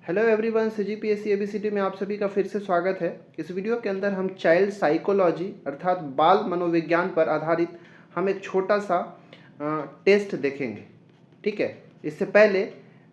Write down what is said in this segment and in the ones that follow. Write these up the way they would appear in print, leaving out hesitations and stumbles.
Hello everyone, CGPSC ABCD में आप सभी का फिर से स्वागत है। इस वीडियो के अंदर हम चाइल्ड साइकोलॉजी अर्थात बाल मनोविज्ञान पर आधारित हम एक छोटा सा टेस्ट देखेंगे। ठीक है, इससे पहले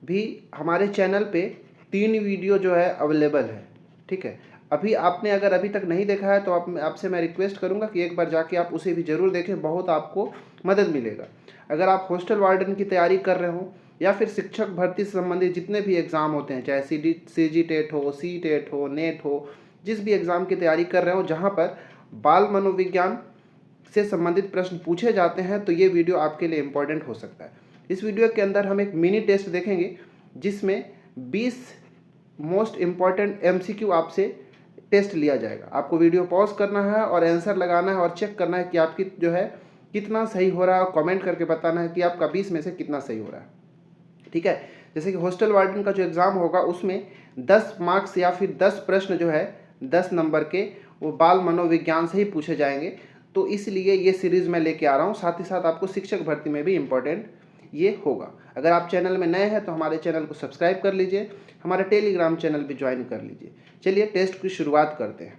भी हमारे चैनल पे 3 वीडियो जो है अवेलेबल है। ठीक है, आपने अगर अभी तक नहीं देखा है तो आपसे मैं रिक्वेस्ट करूंगा कि एक बार जाके आप उसे भी ज़रूर देखें, बहुत आपको मदद मिलेगा। अगर आप हॉस्टल वार्डन की तैयारी कर रहे हो या फिर शिक्षक भर्ती से संबंधित जितने भी एग्ज़ाम होते हैं, चाहे सीजी टेट हो, सी टेट हो, नेट हो, जिस भी एग्ज़ाम की तैयारी कर रहे हो जहाँ पर बाल मनोविज्ञान से संबंधित प्रश्न पूछे जाते हैं, तो ये वीडियो आपके लिए इम्पोर्टेंट हो सकता है। इस वीडियो के अंदर हम एक मिनी टेस्ट देखेंगे जिसमें 20 मोस्ट इम्पॉर्टेंट MCQ आपसे टेस्ट लिया जाएगा। आपको वीडियो पॉज करना है और आंसर लगाना है और चेक करना है कि आपकी जो है कितना सही हो रहा है, और कमेंट करके बताना है कि आपका 20 में से कितना सही हो रहा है। ठीक है, जैसे कि हॉस्टल वार्डन का जो एग्ज़ाम होगा उसमें 10 मार्क्स या फिर 10 प्रश्न जो है 10 नंबर के वो बाल मनोविज्ञान से ही पूछे जाएंगे। तो इसलिए ये सीरीज़ मैं लेके आ रहा हूँ। साथ ही साथ आपको शिक्षक भर्ती में भी इम्पोर्टेंट ये होगा। अगर आप चैनल में नए हैं तो हमारे चैनल को सब्सक्राइब कर लीजिए, हमारे टेलीग्राम चैनल भी ज्वाइन कर लीजिए। चलिए टेस्ट की शुरुआत करते हैं।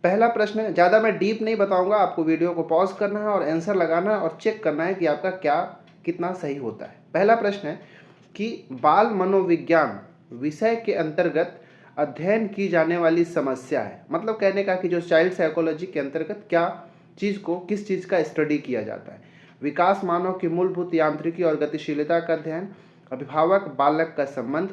पहला प्रश्न है, ज़्यादा मैं डीप नहीं बताऊंगा, आपको वीडियो को पॉज करना है और आंसर लगाना है और चेक करना है कि आपका कितना सही होता है। पहला प्रश्न है कि बाल मनोविज्ञान विषय के अंतर्गत अध्ययन की जाने वाली समस्या है। मतलब कहने का कि जो चाइल्ड साइकोलॉजी के अंतर्गत किस चीज़ का स्टडी किया जाता है। विकास, मानव की मूलभूत यांत्रिकी और गतिशीलता का अध्ययन, अभिभावक बालक का संबंध,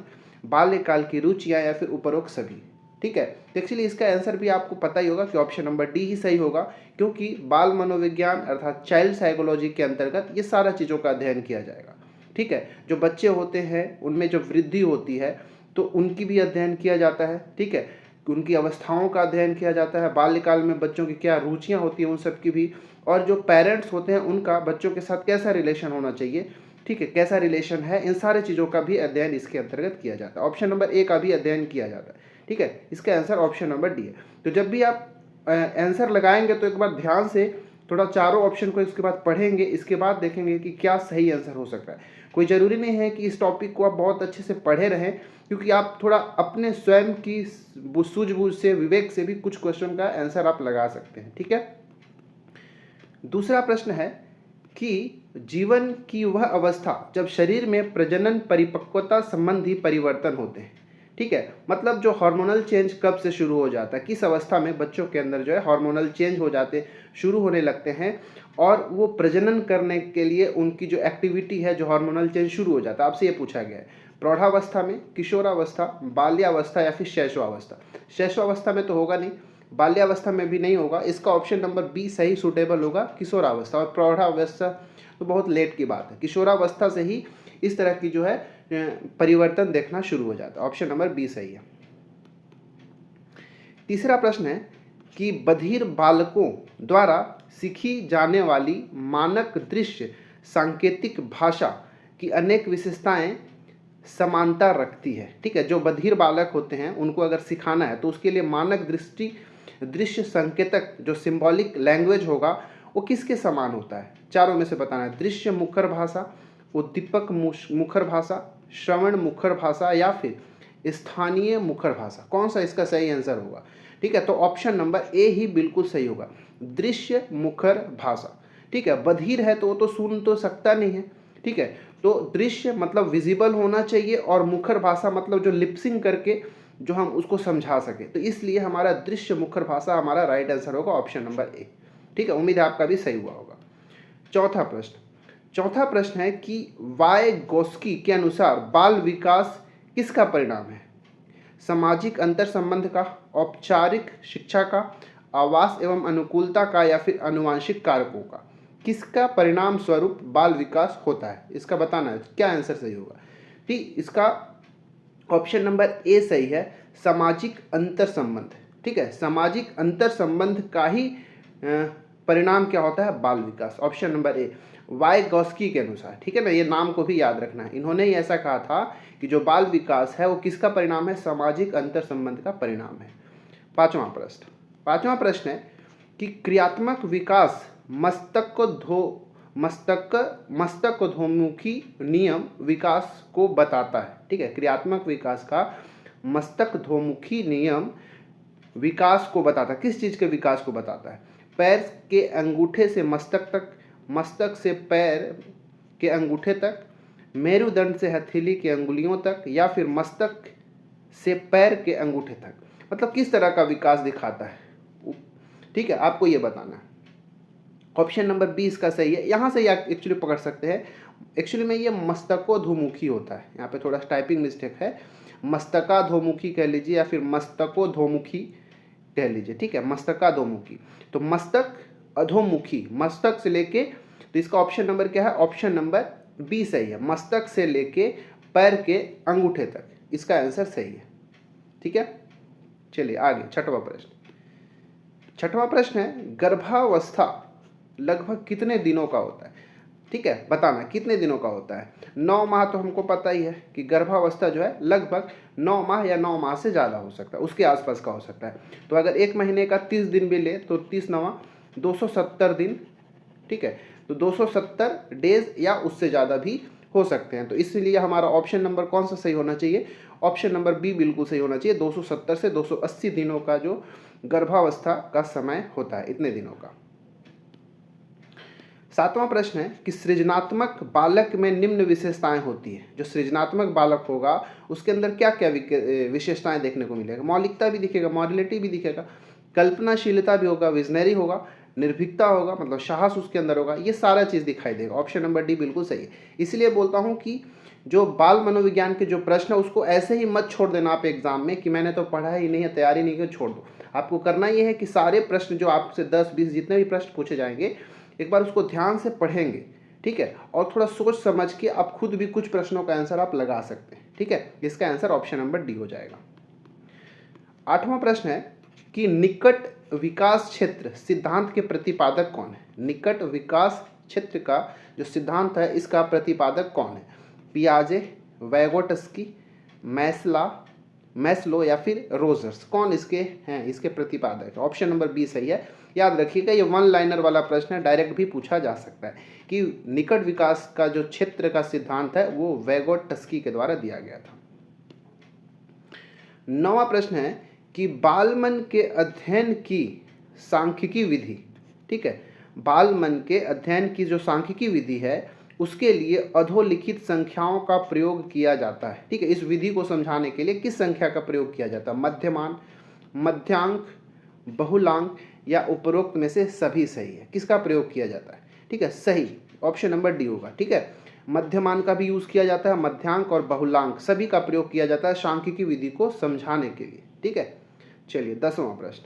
बाल्यकाल की रुचियाँ या फिर उपरोक्त सभी। ठीक है, तो एक्चुअली इसका आंसर भी आपको पता ही होगा कि ऑप्शन नंबर डी ही सही होगा, क्योंकि बाल मनोविज्ञान अर्थात चाइल्ड साइकोलॉजी के अंतर्गत ये सारा चीज़ों का अध्ययन किया जाएगा। ठीक है, जो बच्चे होते हैं उनमें जो वृद्धि होती है तो उनकी भी अध्ययन किया जाता है। ठीक है, उनकी अवस्थाओं का अध्ययन किया जाता है, बाल्यकाल में बच्चों की क्या रुचियाँ होती हैं उन सब की भी, और जो पेरेंट्स होते हैं उनका बच्चों के साथ कैसा रिलेशन होना चाहिए, ठीक है, कैसा रिलेशन है, इन सारे चीज़ों का भी अध्ययन इसके अंतर्गत किया जाता है। ऑप्शन नंबर ए का भी अध्ययन किया जाता है। ठीक है, इसका आंसर ऑप्शन नंबर डी है। तो जब भी आप आंसर लगाएंगे तो एक बार ध्यान से थोड़ा चारों ऑप्शन को इसके बाद पढ़ेंगे, इसके बाद देखेंगे कि क्या सही आंसर हो सकता है। कोई ज़रूरी नहीं है कि इस टॉपिक को आप बहुत अच्छे से पढ़े रहें, क्योंकि आप थोड़ा अपने स्वयं की सूझबूझ से, विवेक से भी कुछ क्वेश्चन का आंसर आप लगा सकते हैं। ठीक है, दूसरा प्रश्न है कि जीवन की वह अवस्था जब शरीर में प्रजनन परिपक्वता संबंधी परिवर्तन होते हैं। ठीक है, मतलब जो हार्मोनल चेंज कब से शुरू हो जाता है, किस अवस्था में बच्चों के अंदर जो है हार्मोनल चेंज शुरू होने लगते हैं, और वो प्रजनन करने के लिए उनकी जो एक्टिविटी है, जो हार्मोनल चेंज शुरू हो जाता है। आपसे ये पूछा गया है प्रौढ़ावस्था में, किशोरावस्था, बाल्यावस्था या फिर शैशवावस्था। शैशवावस्था में तो होगा नहीं, बाल्यावस्था में भी नहीं होगा। इसका ऑप्शन नंबर बी सही सूटेबल होगा, किशोरावस्था। और प्रौढ़ावस्था तो बहुत लेट की बात है, किशोरावस्था से ही इस तरह की जो है परिवर्तन देखना शुरू हो जाता है। ऑप्शन नंबर बी सही है। तीसरा प्रश्न है कि बधिर बालकों द्वारा सीखी जाने वाली मानक दृश्य सांकेतिक भाषा की अनेक विशेषताएं समानता रखती है। ठीक है, जो बधिर बालक होते हैं उनको अगर सिखाना है तो उसके लिए मानक दृश्य संकेतक जो सिंबॉलिक लैंग्वेज होगा वो किसके समान होता है। चारों में से बताना है, दृश्य मुखर भाषा, उद्दीपक मुखर भाषा, श्रवण मुखर भाषा या फिर स्थानीय मुखर भाषा। कौन सा इसका सही आंसर होगा। ठीक है, तो ऑप्शन नंबर ए ही बिल्कुल सही होगा, दृश्य मुखर भाषा। ठीक है, बधिर है तो वो तो सुन तो सकता नहीं है। ठीक है, तो दृश्य मतलब विजिबल होना चाहिए, और मुखर भाषा मतलब जो लिपसिंग करके जो हम उसको समझा सके, तो इसलिए हमारा दृश्य मुखर भाषा हमारा राइट आंसर होगा, ऑप्शन नंबर ए। ठीक है, उम्मीद है आपका भी सही हुआ होगा। चौथा प्रश्न है कि वाइगोस्की के अनुसार बाल विकास किसका परिणाम है। सामाजिक अंतर संबंध का, औपचारिक शिक्षा का, आवास एवं अनुकूलता का या फिर आनुवांशिक कारकों का। किसका परिणाम स्वरूप बाल विकास होता है, इसका बताना है, क्या आंसर सही होगा। ठीक, इसका ऑप्शन नंबर ए सही है, सामाजिक अंतर संबंध। ठीक है, सामाजिक अंतर संबंध का ही परिणाम क्या होता है, बाल विकास। ऑप्शन नंबर ए वाइगोस्की के अनुसार। ठीक है ना, ये नाम को भी याद रखना है, इन्होंने ही ऐसा कहा था कि जो बाल विकास है वो किसका परिणाम है, सामाजिक अंतर संबंध का परिणाम है। पांचवा प्रश्न है कि क्रियात्मक विकास मस्तकोद्मुखी नियम विकास को बताता है। ठीक है। क्रियात्मक विकास का मस्तकधोमुखी नियम विकास को बताता है। किस चीज़ के विकास को बताता है? पैर के अंगूठे से मस्तक तक, मस्तक से पैर के अंगूठे तक, मेरुदंड से हथेली के अंगुलियों तक, या फिर मस्तक से पैर के अंगूठे तक। मतलब किस तरह का विकास दिखाता है, ठीक है, आपको ये बताना है। ऑप्शन नंबर 20 का सही है। यहाँ से आप एक्चुअली पकड़ सकते हैं, एक्चुअली में ये मस्तकोधोमुखी होता है। यहाँ पे थोड़ा टाइपिंग मिस्टेक है, मस्तकाधोमुखी कह लीजिए या फिर मस्तकोधोमुखी कह लीजिए, ठीक है, मस्तकाधोमुखी। तो मस्तक अधोमुखी, मस्तक से लेके, तो इसका ऑप्शन नंबर क्या है? ऑप्शन नंबर बी सही है, मस्तक से लेके पैर के अंगूठे तक, इसका आंसर सही है, ठीक है। चलिए आगे, छठवां प्रश्न। छठवां प्रश्न है, गर्भावस्था लगभग कितने दिनों का होता है? ठीक है, बताना कितने दिनों का होता है। 9 माह तो हमको पता ही है कि गर्भावस्था जो है लगभग 9 माह या 9 माह से ज़्यादा हो सकता है, उसके आसपास का हो सकता है। तो अगर 1 महीने का 30 दिन भी ले तो 30 9 270 दिन, ठीक है। तो 270 डेज या उससे ज़्यादा भी हो सकते हैं। तो इसलिए हमारा ऑप्शन नंबर कौन सा सही होना चाहिए? ऑप्शन नंबर बी बिल्कुल सही होना चाहिए। 270 से 280 दिनों का जो गर्भावस्था का समय होता है, इतने दिनों का। सातवां प्रश्न है कि सृजनात्मक बालक में निम्न विशेषताएं होती है। जो सृजनात्मक बालक होगा उसके अंदर क्या क्या विशेषताएं देखने को मिलेगा? मौलिकता भी दिखेगा, मॉडलिटी भी दिखेगा, कल्पनाशीलता भी होगा, विजनरी होगा, निर्भीकता होगा, मतलब साहस उसके अंदर होगा, ये सारा चीज़ दिखाई देगा। ऑप्शन नंबर डी बिल्कुल सही है। इसलिए बोलता हूँ कि जो बाल मनोविज्ञान के जो प्रश्न है उसको ऐसे ही मत छोड़ देना आप एग्जाम में कि मैंने तो पढ़ा ही नहीं है, तैयारी नहीं की, छोड़ दो। आपको करना ये है कि सारे प्रश्न जो आपसे 10-20 जितने भी प्रश्न पूछे जाएंगे, एक बार उसको ध्यान से पढ़ेंगे, ठीक है, और थोड़ा सोच समझ के आप खुद भी कुछ प्रश्नों का आंसर आप लगा सकते हैं, ठीक है। इसका आंसर ऑप्शन नंबर डी हो जाएगा। आठवां प्रश्न है कि निकट विकास क्षेत्र सिद्धांत के प्रतिपादक कौन है? निकट विकास क्षेत्र का जो सिद्धांत है इसका प्रतिपादक कौन है? पियाजे, वैगोट्स्की, मैस्लो या फिर रोजर्स, कौन इसके हैं, इसके प्रतिपादक? ऑप्शन नंबर बी सही है। याद रखिएगा ये 1 लाइनर वाला प्रश्न है, डायरेक्ट भी पूछा जा सकता है कि निकट विकास का जो क्षेत्र का सिद्धांत है वो वैगोट्स्की के द्वारा दिया गया था। 9वां प्रश्न है कि बालमन के अध्ययन की सांख्यिकी विधि, ठीक है, बालमन के अध्ययन की जो सांख्यिकी विधि है उसके लिए अधोलिखित संख्याओं का प्रयोग किया जाता है, ठीक है। इस विधि को समझाने के लिए किस संख्या का प्रयोग किया जाता है? मध्यमान, मध्यांक, बहुलांक या उपरोक्त में से सभी सही है? किसका प्रयोग किया जाता है? ठीक है, सही ऑप्शन नंबर डी होगा, ठीक है। मध्यमान का भी यूज किया जाता है, मध्यांक और बहुलांक सभी का प्रयोग किया जाता है सांख्यिकी विधि को समझाने के लिए, ठीक है। चलिए 10वां प्रश्न।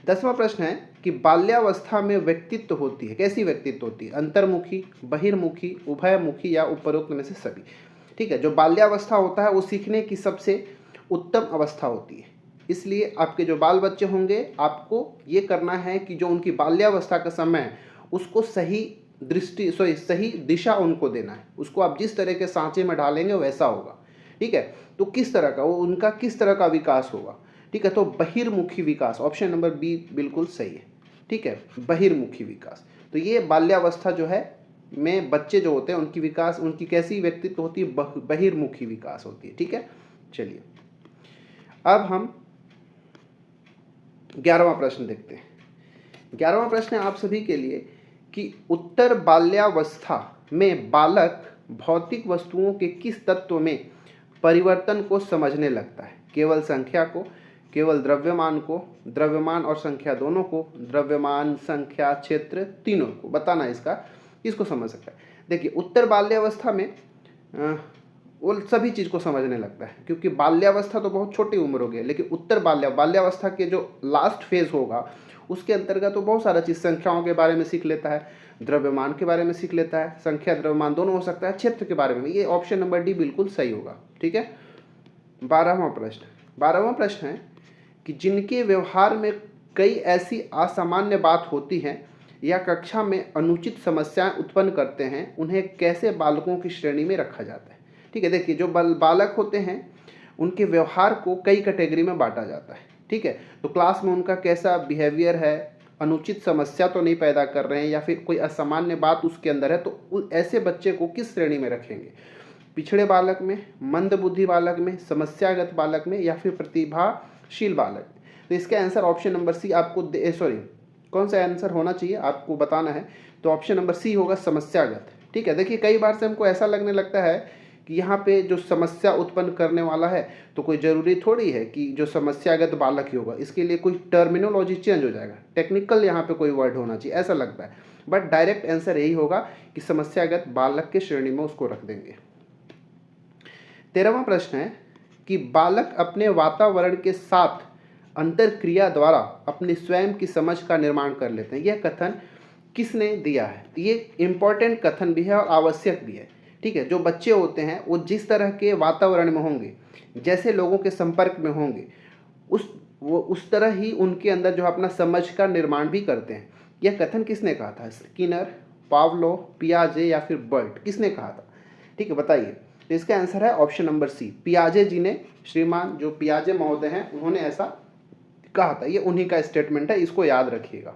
10वां प्रश्न है कि बाल्यावस्था में व्यक्तित्व होती है, कैसी व्यक्तित्व होती है? अंतर्मुखी, बहिर्मुखी, उभयमुखी या उपरोक्त में से सभी, ठीक है। जो बाल्यावस्था होता है वो सीखने की सबसे उत्तम अवस्था होती है, इसलिए आपके जो बाल बच्चे होंगे आपको ये करना है कि जो उनकी बाल्यावस्था का समय है उसको सही सही दिशा उनको देना है। उसको आप जिस तरह के सांचे में डालेंगे वैसा होगा, ठीक है। तो किस तरह का, वो उनका किस तरह का विकास होगा, ठीक है। तो बहिर्मुखी विकास, ऑप्शन नंबर बी बिल्कुल सही है, ठीक है, बहिर्मुखी विकास। तो ये बाल्यावस्था जो है में बच्चे जो होते हैं उनकी विकास, उनकी कैसी व्यक्तित्व होती है? बहिर्मुखी विकास होती है, ठीक है। चलिए अब हम 11वां प्रश्न देखते हैं। 11वां प्रश्न है आप सभी के लिए कि उत्तर बाल्यावस्था में बालक भौतिक वस्तुओं के किस तत्व में परिवर्तन को समझने लगता है? केवल संख्या को, केवल द्रव्यमान को, द्रव्यमान और संख्या दोनों को, द्रव्यमान, संख्या, क्षेत्र तीनों को? बताना इसका, इसको समझ सकता है। देखिए उत्तर बाल्यावस्था में वो सभी चीज़ को समझने लगता है, क्योंकि बाल्यावस्था तो बहुत छोटी उम्र हो गई, लेकिन उत्तर बाल्यावस्था के जो लास्ट फेज होगा उसके अंतर्गत तो बहुत सारा चीज़, संख्याओं के बारे में सीख लेता है, द्रव्यमान के बारे में सीख लेता है, संख्या द्रव्यमान दोनों हो सकता है, क्षेत्र के बारे में। ये ऑप्शन नंबर डी बिल्कुल सही होगा, ठीक है। 12वां प्रश्न है कि जिनके व्यवहार में कई ऐसी असामान्य बात होती हैं या कक्षा में अनुचित समस्याएं उत्पन्न करते हैं उन्हें कैसे बालकों की श्रेणी में रखा जाता है? ठीक है, देखिए जो बालक होते हैं उनके व्यवहार को कई कैटेगरी में बांटा जाता है, ठीक है। तो क्लास में उनका कैसा बिहेवियर है, अनुचित समस्या तो नहीं पैदा कर रहे हैं या फिर कोई असामान्य बात उसके अंदर है, तो ऐसे बच्चे को किस श्रेणी में रखेंगे? पिछड़े बालक में, मंदबुद्धि बालक में, समस्यागत बालक में या फिर प्रतिभाशील बालक में? तो इसका आंसर ऑप्शन नंबर सी आपको कौन सा आंसर होना चाहिए आपको बताना है। तो ऑप्शन नंबर सी होगा समस्यागत। ठीक है, देखिए कई बार से हमको ऐसा लगने लगता है कि यहाँ पे जो समस्या उत्पन्न करने वाला है तो कोई ज़रूरी थोड़ी है कि जो समस्यागत बालक ही होगा, इसके लिए कोई टर्मिनोलॉजी चेंज हो जाएगा, टेक्निकल यहाँ पे कोई वर्ड होना चाहिए, ऐसा लगता है। बट डायरेक्ट आंसर यही होगा कि समस्यागत बालक के श्रेणी में उसको रख देंगे। 13वां प्रश्न है कि बालक अपने वातावरण के साथ अंतरक्रिया द्वारा अपनी स्वयं की समझ का निर्माण कर लेते हैं। यह कथन किसने दिया है? ये इंपॉर्टेंट कथन भी है और आवश्यक भी है। ठीक है, जो बच्चे होते हैं वो जिस तरह के वातावरण में होंगे, जैसे लोगों के संपर्क में होंगे, उस तरह ही उनके अंदर जो अपना समझ का निर्माण भी करते हैं। यह कथन किसने कहा था? स्किनर, पावलो, पियाजे या फिर बर्ट? किसने कहा था? ठीक है, बताइए। तो इसका आंसर है ऑप्शन नंबर सी, पियाजे जी ने, श्रीमान जो पियाजे महोदय हैं उन्होंने ऐसा कहा था। ये उन्हीं का स्टेटमेंट है, इसको याद रखिएगा।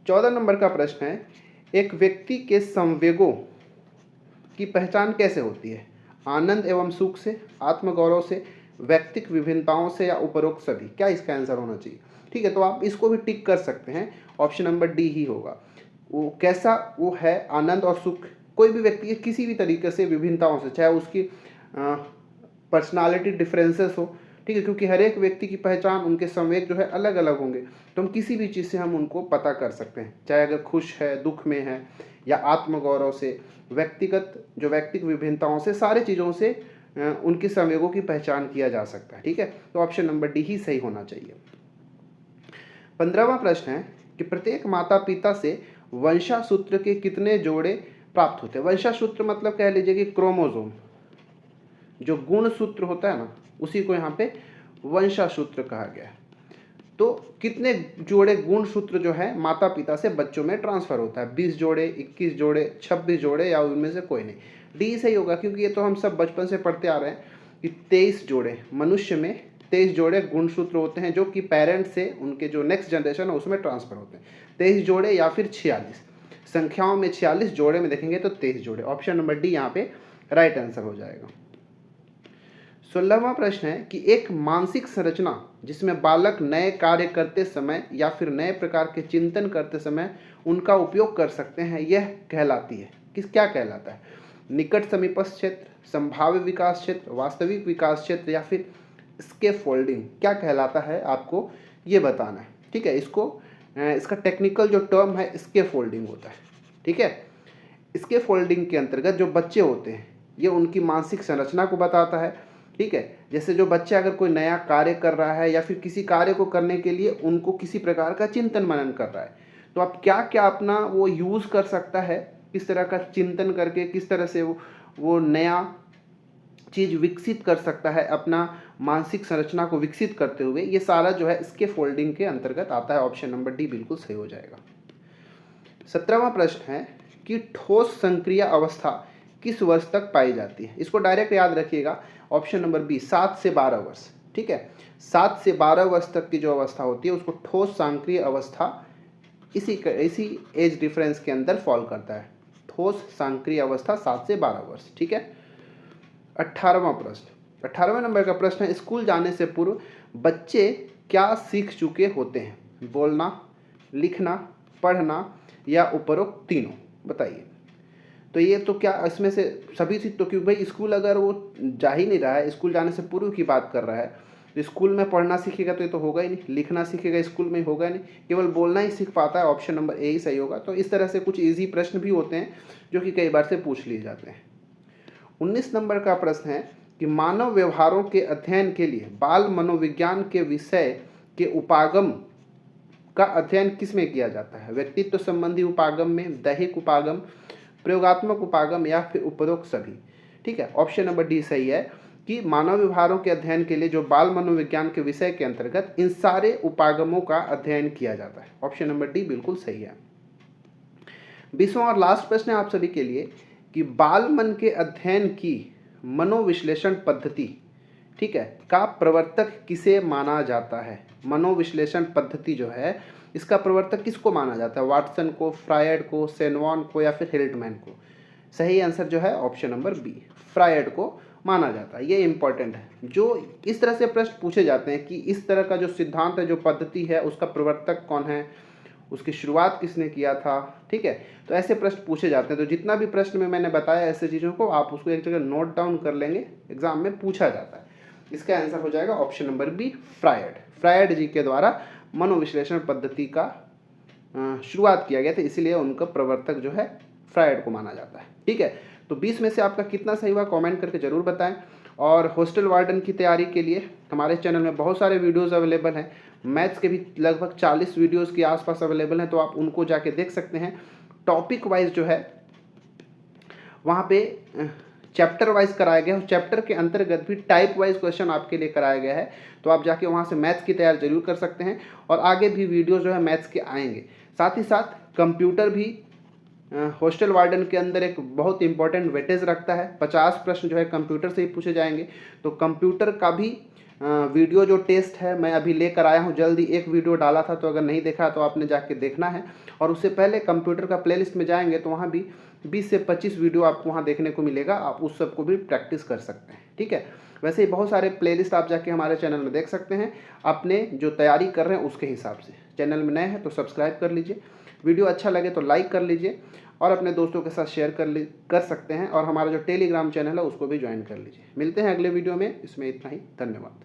14 नंबर का प्रश्न है, एक व्यक्ति के संवेगों की पहचान कैसे होती है? आनंद एवं सुख से, आत्मगौरव से, व्यक्तिक विभिन्नताओं से या उपरोक्त सभी? क्या इसका आंसर होना चाहिए? ठीक है, तो आप इसको भी टिक कर सकते हैं, ऑप्शन नंबर डी ही होगा। वो कैसा वो है? आनंद और सुख कोई भी व्यक्ति किसी भी तरीके से विभिन्नताओं से, चाहे उसकी पर्सनालिटी डिफरेंसेस हो, ठीक है, क्योंकि हर एक व्यक्ति की पहचान, उनके संवेग जो है अलग अलग होंगे, तो हम किसी भी चीज़ से हम उनको पता कर सकते हैं, चाहे अगर खुश है, दुख में है, या आत्मगौरव से, व्यक्तिक विभिन्नताओं से, सारी चीज़ों से उनके संवेगों की पहचान किया जा सकता है। ठीक है, तो ऑप्शन नंबर डी ही सही होना चाहिए। 15वां प्रश्न है कि प्रत्येक माता पिता से वंशासूत्र के कितने जोड़े प्राप्त होते हैं? वंशासूत्र मतलब कह लीजिए कि क्रोमोसोम, जो गुणसूत्र होता है ना, उसी को यहाँ पे वंशासूत्र कहा गया है। तो कितने जोड़े गुणसूत्र जो है माता पिता से बच्चों में ट्रांसफर होता है? 20 जोड़े, 21 जोड़े, 26 जोड़े, या उनमें से कोई नहीं? डी सही होगा, क्योंकि ये तो हम सब बचपन से पढ़ते आ रहे हैं कि 23 जोड़े, मनुष्य में 23 जोड़े गुणसूत्र होते हैं जो कि पेरेंट्स से उनके जो नेक्स्ट जनरेशन है उसमें ट्रांसफर होते हैं। 23 जोड़े या फिर 46, संख्याओं में 46, जोड़े में देखेंगे तो 23 जोड़े। ऑप्शन नंबर डी यहाँ पे राइट आंसर हो जाएगा। 16वां प्रश्न है कि एक मानसिक संरचना जिसमें बालक नए कार्य करते समय या फिर नए प्रकार के चिंतन करते समय उनका उपयोग कर सकते हैं, यह कहलाती है क्या कहलाता है? निकट समीपस्थ क्षेत्र, संभाव्य विकास क्षेत्र, वास्तविक विकास क्षेत्र या फिर स्कैफोल्डिंग? क्या कहलाता है आपको ये बताना है। ठीक है, इसका टेक्निकल जो टर्म है स्कैफोल्डिंग होता है। ठीक है, स्कैफोल्डिंग के अंतर्गत जो बच्चे होते हैं ये उनकी मानसिक संरचना को बताता है। ठीक है, जैसे जो बच्चा अगर कोई नया कार्य कर रहा है या फिर किसी कार्य को करने के लिए उनको किसी प्रकार का चिंतन मनन कर रहा है, तो आप क्या क्या अपना वो यूज़ कर सकता है, किस तरह का चिंतन करके किस तरह से वो नया चीज़ विकसित कर सकता है, अपना मानसिक संरचना को विकसित करते हुए, ये सारा जो है स्कैफोल्डिंग के अंतर्गत आता है। ऑप्शन नंबर डी बिल्कुल सही हो जाएगा। 17वां प्रश्न है कि ठोस संक्रिय अवस्था किस वर्ष तक पाई जाती है? इसको डायरेक्ट याद रखिएगा, ऑप्शन नंबर बी 7 से 12 वर्ष। ठीक है, 7 से 12 वर्ष तक की जो अवस्था होती है उसको ठोस संक्रिय अवस्था इसी एज डिफरेंस के अंदर फॉल करता है। ठोस संक्रिय अवस्था 7 से 12 वर्ष। ठीक है, 18वां प्रश्न, 18वें नंबर का प्रश्न है, स्कूल जाने से पूर्व बच्चे क्या सीख चुके होते हैं? बोलना, लिखना, पढ़ना या उपरोक्त तीनों? बताइए। तो ये तो क्या इसमें से सभी चीज़, तो क्योंकि भाई स्कूल अगर वो जा ही नहीं रहा है, स्कूल जाने से पूर्व की बात कर रहा है, तो स्कूल में पढ़ना सीखेगा तो ये तो होगा ही नहीं, लिखना सीखेगा स्कूल में होगा ही नहीं, केवल बोलना ही सीख पाता है। ऑप्शन नंबर ए ही सही होगा। तो इस तरह से कुछ ईजी प्रश्न भी होते हैं जो कि कई बार से पूछ लिए जाते हैं। 19 नंबर का प्रश्न है कि मानव व्यवहारों के अध्ययन के लिए बाल मनोविज्ञान के विषय के उपागम का अध्ययन किसमें किया जाता है? व्यक्तित्व संबंधी उपागम में, दैहिक उपागम, प्रयोगात्मक उपागम या फिर उपरोक्त सभी? ठीक है, ऑप्शन नंबर डी सही है कि मानव व्यवहारों के अध्ययन के लिए जो बाल मनोविज्ञान के विषय के अंतर्गत इन सारे उपागमों का अध्ययन किया जाता है। ऑप्शन नंबर डी बिल्कुल सही है। 20वां और लास्ट प्रश्न है आप सभी के लिए कि बाल मन के अध्ययन की मनोविश्लेषण पद्धति, ठीक है, का प्रवर्तक किसे माना जाता है? मनोविश्लेषण पद्धति जो है इसका प्रवर्तक किसको माना जाता है? वाटसन को, फ्रायड को, सेनवान को या फिर हेल्टमैन को? सही आंसर जो है ऑप्शन नंबर बी, फ्रायड को माना जाता है। ये इंपॉर्टेंट है। जो इस तरह से प्रश्न पूछे जाते हैं कि इस तरह का जो सिद्धांत है, जो पद्धति है, उसका प्रवर्तक कौन है, उसकी शुरुआत किसने किया था, ठीक है, तो ऐसे प्रश्न पूछे जाते हैं। तो जितना भी प्रश्न में मैंने बताया ऐसे चीज़ों को, आप उसको एक जगह नोट डाउन कर लेंगे, एग्जाम में पूछा जाता है। इसका आंसर हो जाएगा option number B, Freud. Freud ji के द्वारा मनोविश्लेषण पद्धति का शुरुआत किया गया था, इसीलिए उनका प्रवर्तक जो है फ्रायड को माना जाता है। ठीक है, तो 20 में से आपका कितना सही हुआ कमेंट करके ज़रूर बताएं। और हॉस्टल वार्डन की तैयारी के लिए हमारे चैनल में बहुत सारे वीडियोस अवेलेबल हैं। मैथ्स के भी लगभग 40 वीडियोस के आसपास अवेलेबल हैं, तो आप उनको जाके देख सकते हैं। टॉपिक वाइज जो है वहाँ पे चैप्टर वाइज कराया गया है, चैप्टर के अंतर्गत भी टाइप वाइज क्वेश्चन आपके लिए कराया गया है, तो आप जाके वहाँ से मैथ्स की तैयारी जरूर कर सकते हैं। और आगे भी वीडियो जो है मैथ्स के आएंगे। साथ ही साथ कंप्यूटर भी हॉस्टल वार्डन के अंदर एक बहुत इंपॉर्टेंट वेटेज रखता है। 50 प्रश्न जो है कंप्यूटर से ही पूछे जाएंगे। तो कंप्यूटर का भी वीडियो जो टेस्ट है मैं अभी लेकर आया हूँ, जल्दी एक वीडियो डाला था, तो अगर नहीं देखा तो आपने जाके देखना है। और उससे पहले कंप्यूटर का प्लेलिस्ट में जाएंगे तो वहाँ भी 20 से 25 वीडियो आपको वहाँ देखने को मिलेगा, आप उस सब को भी प्रैक्टिस कर सकते हैं। ठीक है, वैसे ही बहुत सारे प्लेलिस्ट आप जाके हमारे चैनल में देख सकते हैं, अपने जो तैयारी कर रहे हैं उसके हिसाब से। चैनल में नए हैं तो सब्सक्राइब कर लीजिए, वीडियो अच्छा लगे तो लाइक कर लीजिए और अपने दोस्तों के साथ शेयर कर सकते हैं। और हमारा जो टेलीग्राम चैनल है उसको भी ज्वाइन कर लीजिए। मिलते हैं अगले वीडियो में, इसमें इतना ही, धन्यवाद।